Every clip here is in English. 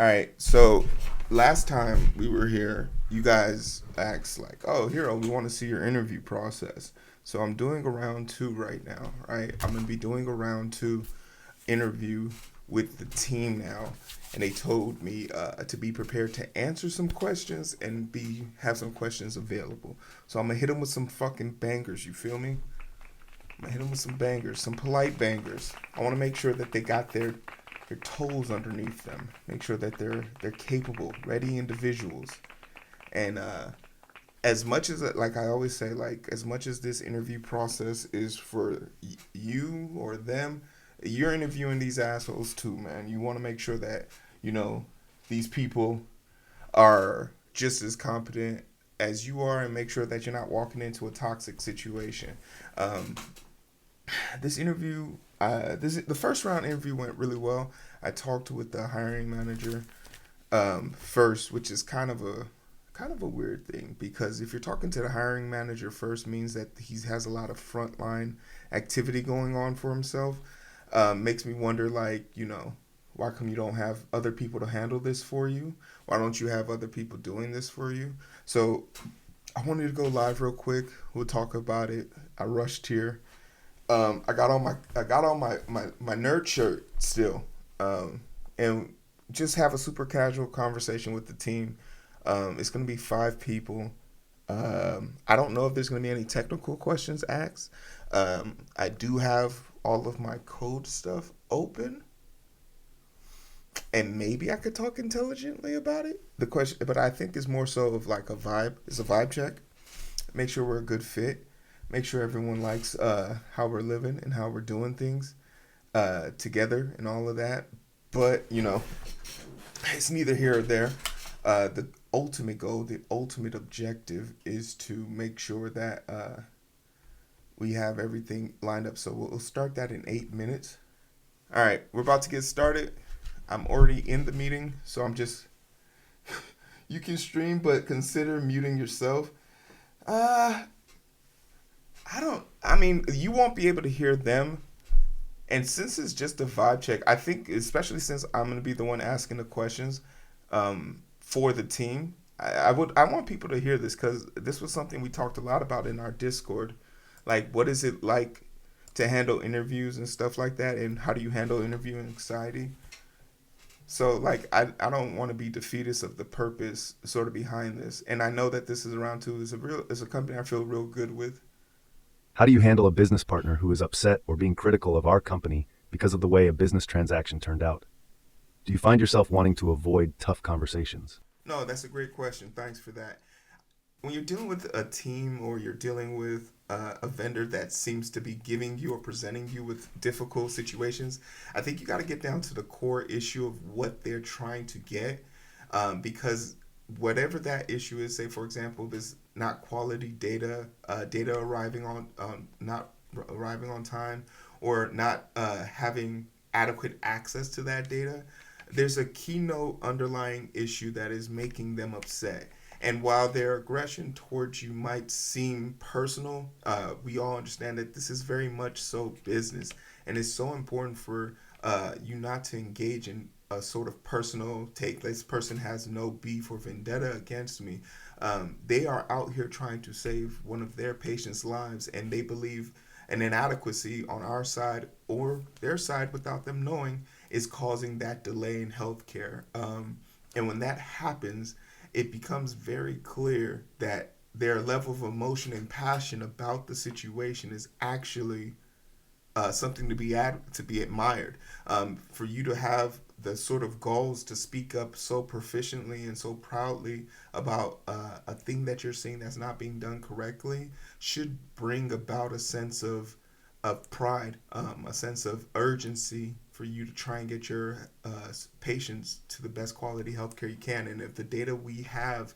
All right. So last time we were here, you guys asked like, "Oh, Hero, we want to see your interview process." So I'm doing a round two right now. Right. I'm gonna be doing a round two interview with the team now, and they told me to be prepared to answer some questions and be have some questions available. So I'm gonna hit them with some fucking bangers. You feel me? I'm gonna hit them with some bangers, some polite bangers. I want to make sure that they got their toes underneath them. Make sure that they're capable, ready individuals. And as much as like I always say, like as much as this interview process is for you or them, you're interviewing these assholes too, man. You want to make sure that you know these people are just as competent as you are, and make sure that you're not walking into a toxic situation. Um, this interview, the first round interview went really well. I talked with the hiring manager first, which is kind of a weird thing because if you're talking to the hiring manager first, means that he has a lot of frontline activity going on for himself. Makes me wonder, like why come you don't have other people to handle this for you? Why don't you have other people doing this for you? So I wanted to go live real quick. We'll talk about it. I rushed here. I got on my nerd shirt still, and just have a super casual conversation with the team. It's gonna be five people. I don't know if there's gonna be any technical questions asked. I do have all of my code stuff open, and maybe I could talk intelligently about it. The question, but I think it's more so of like a vibe. It's a vibe check. Make sure we're a good fit. Make sure everyone likes how we're living and how we're doing things together and all of that. But it's neither here or there. The ultimate goal, the ultimate objective, is to make sure that we have everything lined up. So we'll start that in 8 minutes. All right, we're about to get started. I'm already in the meeting, so I'm just. You can stream, but consider muting yourself. Uh, I don't. I mean, you won't be able to hear them, and since it's just a vibe check, I think, especially since I'm gonna be the one asking the questions, for the team, I want people to hear this because this was something we talked a lot about in our Discord. Like, what is it like to handle interviews and stuff like that, and how do you handle interview anxiety? So like I don't want to be defeatist of the purpose sort of behind this. And I know that this is around two. It's a company I feel real good with. How do you handle a business partner who is upset or being critical of our company because of the way a business transaction turned out? Do you find yourself wanting to avoid tough conversations? No, that's a great question. Thanks for that. When you're dealing with a team or you're dealing with a vendor that seems to be giving you or presenting you with difficult situations, I think you got to get down to the core issue of what they're trying to get. Because whatever that issue is, say for example, there's not quality data, data arriving on not arriving on time, or not having adequate access to that data. There's a keynote underlying issue that is making them upset. And while their aggression towards you might seem personal, we all understand that this is very much so business. And it's so important for you not to engage in a sort of personal take. This person has no beef or vendetta against me. They are out here trying to save one of their patients' lives, and they believe an inadequacy on our side or their side without them knowing is causing that delay in healthcare. And when that happens, it becomes very clear that their level of emotion and passion about the situation is actually something to be admired. For you to have the sort of goals to speak up so proficiently and so proudly about a thing that you're seeing that's not being done correctly should bring about a sense of pride, a sense of urgency for you to try and get your patients to the best quality healthcare you can. And if the data we have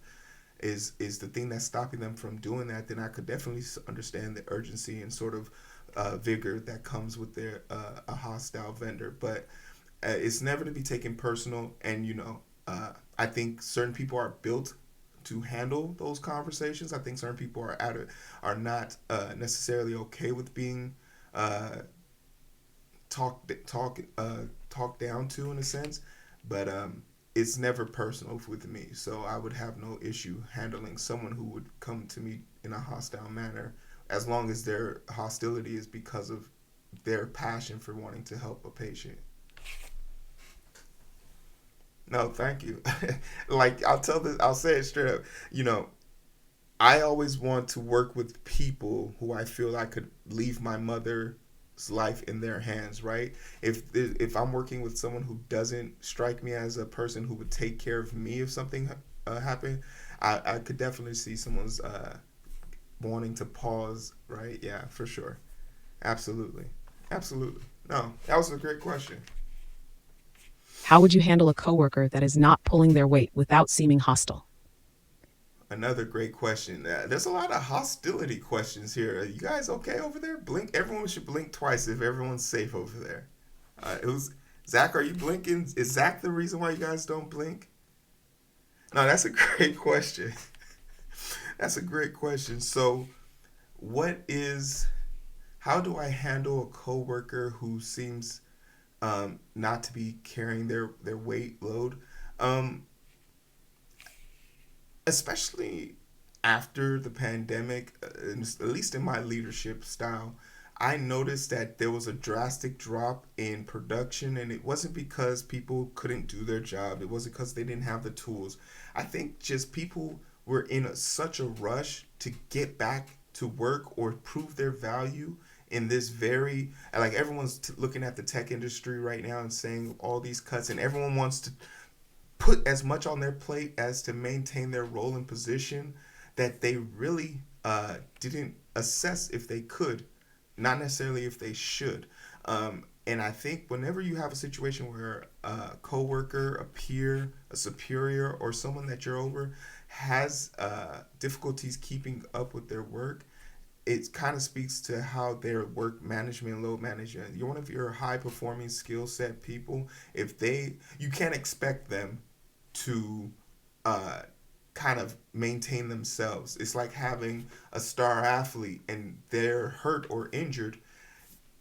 is the thing that's stopping them from doing that, then I could definitely understand the urgency and sort of vigor that comes with their a hostile vendor. But it's never to be taken personal. And I think certain people are built to handle those conversations. I think certain people are not necessarily okay with being uh, talked down to in a sense. But it's never personal with me. So I would have no issue handling someone who would come to me in a hostile manner, as long as their hostility is because of their passion for wanting to help a patient. No, thank you. Like I'll say it straight up. You know, I always want to work with people who I feel I could leave my mother's life in their hands, right? If I'm working with someone who doesn't strike me as a person who would take care of me if something happened, I could definitely see someone's wanting to pause, right? Yeah, for sure. Absolutely. Absolutely. No, that was a great question. How would you handle a coworker that is not pulling their weight without seeming hostile? Another great question. There's a lot of hostility questions here. Are you guys okay over there? Blink. Everyone should blink twice if everyone's safe over there. It was Zach. Are you blinking? Is Zach the reason why you guys don't blink? No, that's a great question. That's a great question. So, what is? How do I handle a coworker who seems not to be carrying their weight load? Um, Especially after the pandemic, at least in my leadership style, I noticed that there was a drastic drop in production, and it wasn't because people couldn't do their job. It wasn't because they didn't have the tools. I think just people were in such a rush to get back to work or prove their value in this very, like, everyone's looking at the tech industry right now and saying all these cuts, and everyone wants to put as much on their plate as to maintain their role and position, that they really didn't assess if they could, not necessarily if they should. And I think whenever you have a situation where a coworker, a peer, a superior, or someone that you're over has difficulties keeping up with their work, it kind of speaks to how their work management, load management. You're one of your high performing skill set people. If they, you can't expect them to uh, kind of maintain themselves. It's like having a star athlete and they're hurt or injured.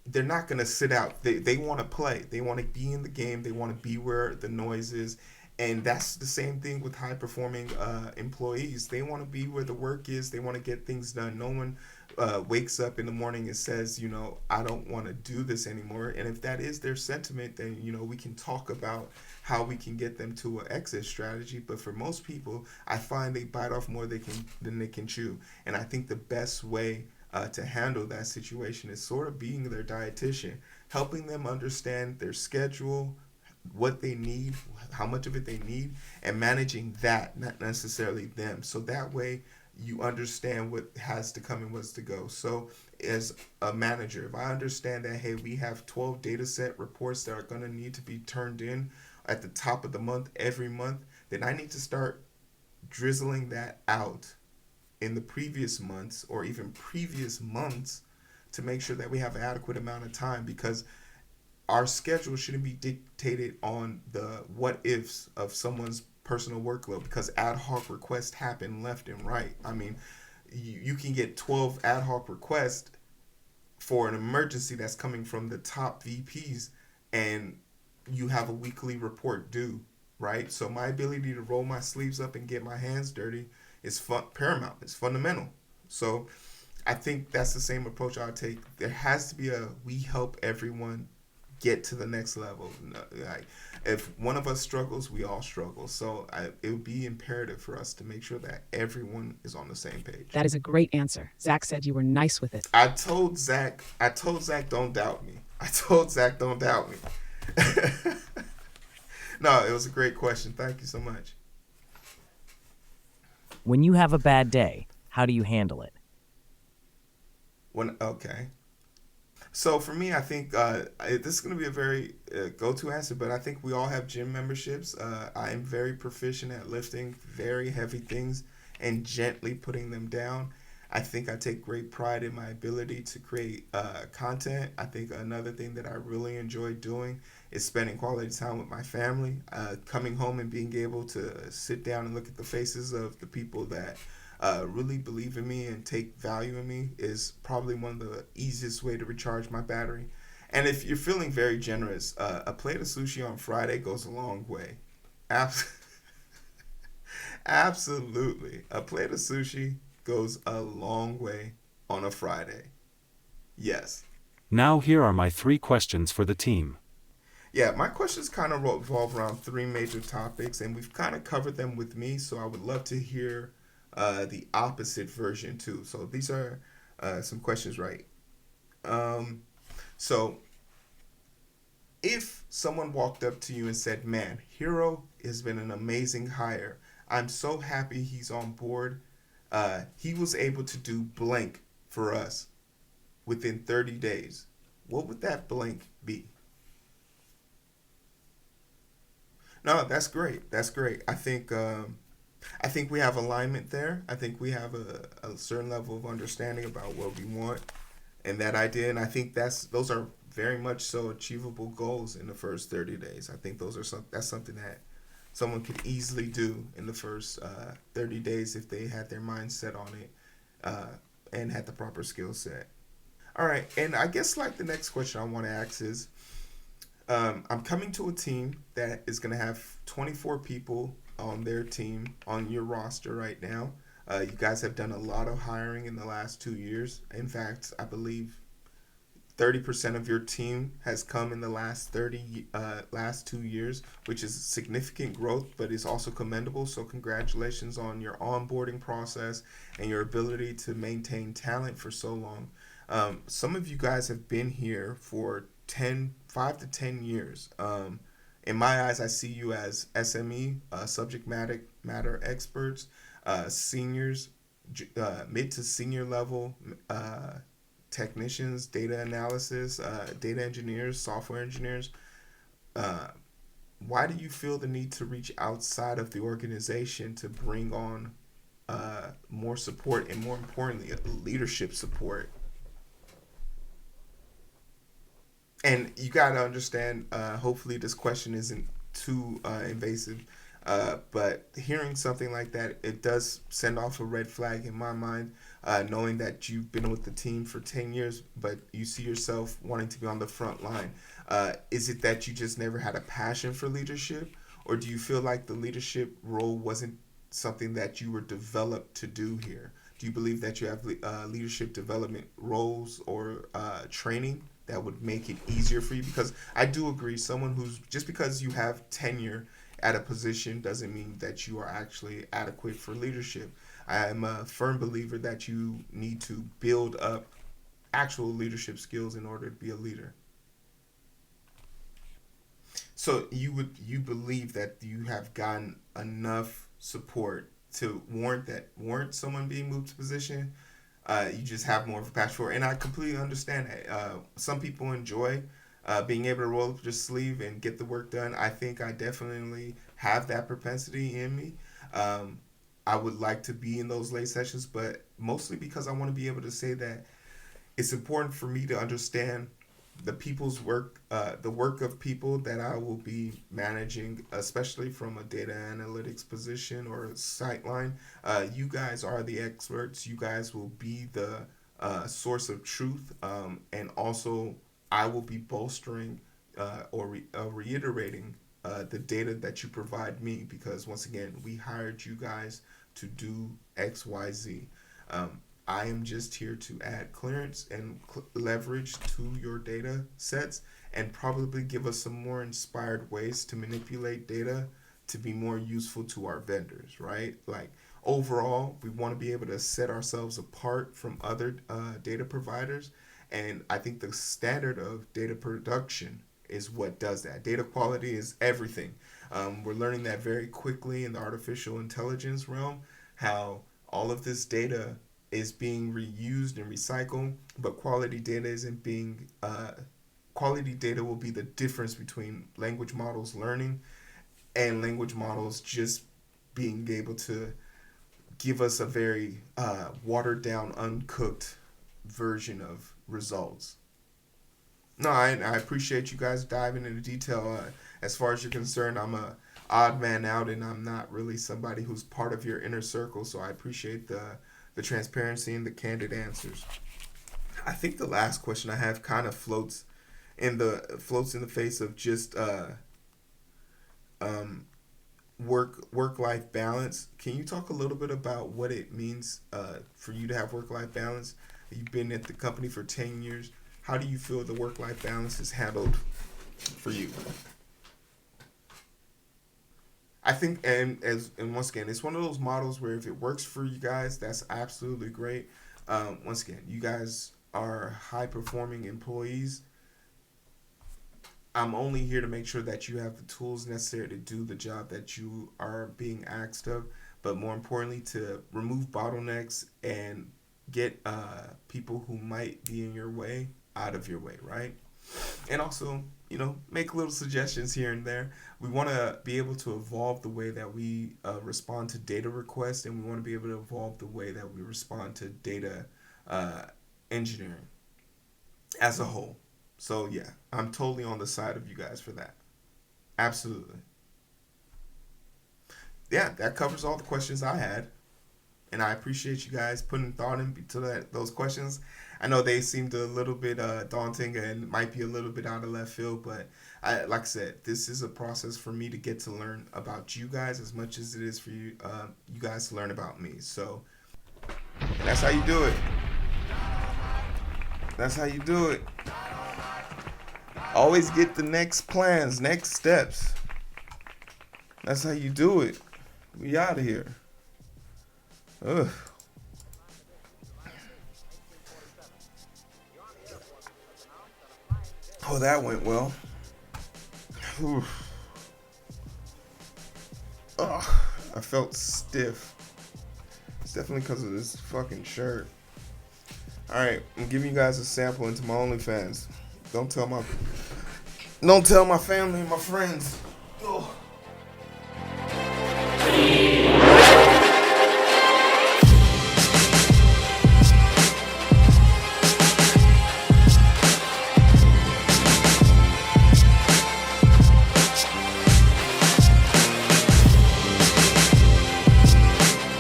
They're not going to sit out. They want to play. They want to be in the game. They want to be where the noise is. And that's the same thing with high performing employees. They want to be where the work is. They want to get things done. No one wakes up in the morning and says, I don't want to do this anymore. And if that is their sentiment, then, we can talk about how we can get them to an exit strategy. But for most people, I find they bite off more than they can chew. And I think the best way to handle that situation is sort of being their dietitian, helping them understand their schedule, what they need, how much of it they need, and managing that, not necessarily them. So that way you understand what has to come and what's to go. So as a manager, if I understand that, hey, we have 12 data set reports that are going to need to be turned in at the top of the month every month, then I need to start drizzling that out in the previous months or even previous months to make sure that we have an adequate amount of time, because our schedule shouldn't be dictated on the what ifs of someone's personal workload, because ad hoc requests happen left and right. I mean, you can get 12 ad hoc requests for an emergency that's coming from the top VPs, and you have a weekly report due, right? So my ability to roll my sleeves up and get my hands dirty is paramount. It's fundamental. So I think that's the same approach I take. There has to be we help everyone get to the next level. Like, if one of us struggles, we all struggle. So it would be imperative for us to make sure that everyone is on the same page. That is a great answer. Zach said you were nice with it. I told Zach, don't doubt me. I told Zach, don't doubt me. No, it was a great question. Thank you so much. When you have a bad day, how do you handle it? Okay. So for me, I think this is going to be a very go-to answer, but I think we all have gym memberships. I am very proficient at lifting very heavy things and gently putting them down. I think I take great pride in my ability to create content. I think another thing that I really enjoy doing is spending quality time with my family, coming home and being able to sit down and look at the faces of the people that really believe in me and take value in me is probably one of the easiest way to recharge my battery. And if you're feeling very generous, a plate of sushi on Friday goes a long way. Abs- Absolutely. A plate of sushi goes a long way on a Friday. Yes. Now here are my 3 questions for the team. Yeah, my questions kind of revolve around three major topics, and we've kind of covered them with me, so I would love to hear the opposite version too. So these are some questions, right? Um, so if someone walked up to you and said, "Man, Hero has been an amazing hire. I'm so happy he's on board. He was able to do blank for us within 30 days." What would that blank be? No, that's great. That's great. I think we have alignment there. I think we have a certain level of understanding about what we want and that idea. And I think those are very much so achievable goals in the first 30 days. I think that's something that someone could easily do in the first 30 days if they had their mind set on it and had the proper skill set. All right, and I guess like the next question I want to ask is, I'm coming to a team that is going to have 24 people on their team on your roster right now. You guys have done a lot of hiring in the last 2 years. In fact, I believe 30% of your team has come in the last 2 years, which is significant growth, but is also commendable. So congratulations on your onboarding process and your ability to maintain talent for so long. Some of you guys have been here for 5 to 10 years. In my eyes, I see you as SME, subject matter experts, seniors, mid to senior level technicians, data analysis, data engineers, software engineers. Uh, why do you feel the need to reach outside of the organization to bring on more support and, more importantly, leadership support? And you got to understand, hopefully this question isn't too invasive, but hearing something like that, it does send off a red flag in my mind, knowing that you've been with the team for 10 years, but you see yourself wanting to be on the front line. Is it that you just never had a passion for leadership, or do you feel like the leadership role wasn't something that you were developed to do here? Do you believe that you have leadership development roles or training that would make it easier for you? Because I do agree, someone who's just because you have tenure at a position doesn't mean that you are actually adequate for leadership. I am a firm believer that you need to build up actual leadership skills in order to be a leader. So you believe that you have gotten enough support to warrant someone being moved to position. You just have more of a passion for it, and I completely understand that. Some people enjoy being able to roll up their sleeve and get the work done. I think I definitely have that propensity in me. I would like to be in those late sessions, but mostly because I want to be able to say that it's important for me to understand the people's work, the work of people that I will be managing, especially from a data analytics position or a sightline. You guys are the experts. You guys will be the source of truth, and also I will be bolstering reiterating the data that you provide me, because once again, we hired you guys to do X, Y, Z. I am just here to add clearance and leverage to your data sets and probably give us some more inspired ways to manipulate data to be more useful to our vendors, right? Like overall, we want to be able to set ourselves apart from other data providers. And I think the standard of data production is what does that. Data quality is everything. We're learning that very quickly in the artificial intelligence realm, how all of this data is being reused and recycled, but quality data isn't being. Quality data will be the difference between language models learning and language models just being able to give us a very watered down, uncooked version of results. No, I appreciate you guys diving into detail. As far as you're concerned, I'm a odd man out, and I'm not really somebody who's part of your inner circle. So I appreciate the transparency and the candid answers. I think the last question I have kind of floats in the face of just work life balance. Can you talk a little bit about what it means for you to have work life balance? You've been at the company for 10 years. How do you feel the work life balance is handled for you? I think, and once again, it's one of those models where if it works for you guys, that's absolutely great. Once again, you guys are high performing employees. I'm only here to make sure that you have the tools necessary to do the job that you are being asked of, but more importantly, to remove bottlenecks and get people who might be in your way out of your way, right? And also, make little suggestions here and there. We want to be able to evolve the way that we respond to data requests, and we want to be able to evolve the way that we respond to data engineering as a whole. So yeah, I'm totally on the side of you guys for that. Absolutely. Yeah, that covers all the questions I had. And I appreciate you guys putting thought into those questions. I know they seemed a little bit daunting and might be a little bit out of left field, but like I said, this is a process for me to get to learn about you guys as much as it is for you guys to learn about me. So that's how you do it. That's how you do it. Always get the next plans, next steps. That's how you do it. We out of here. Ugh. Oh, that went well. Whew. Ugh, I felt stiff. It's definitely because of this fucking shirt. Alright, I'm giving you guys a sample into my OnlyFans. Don't tell my family and my friends. Ugh.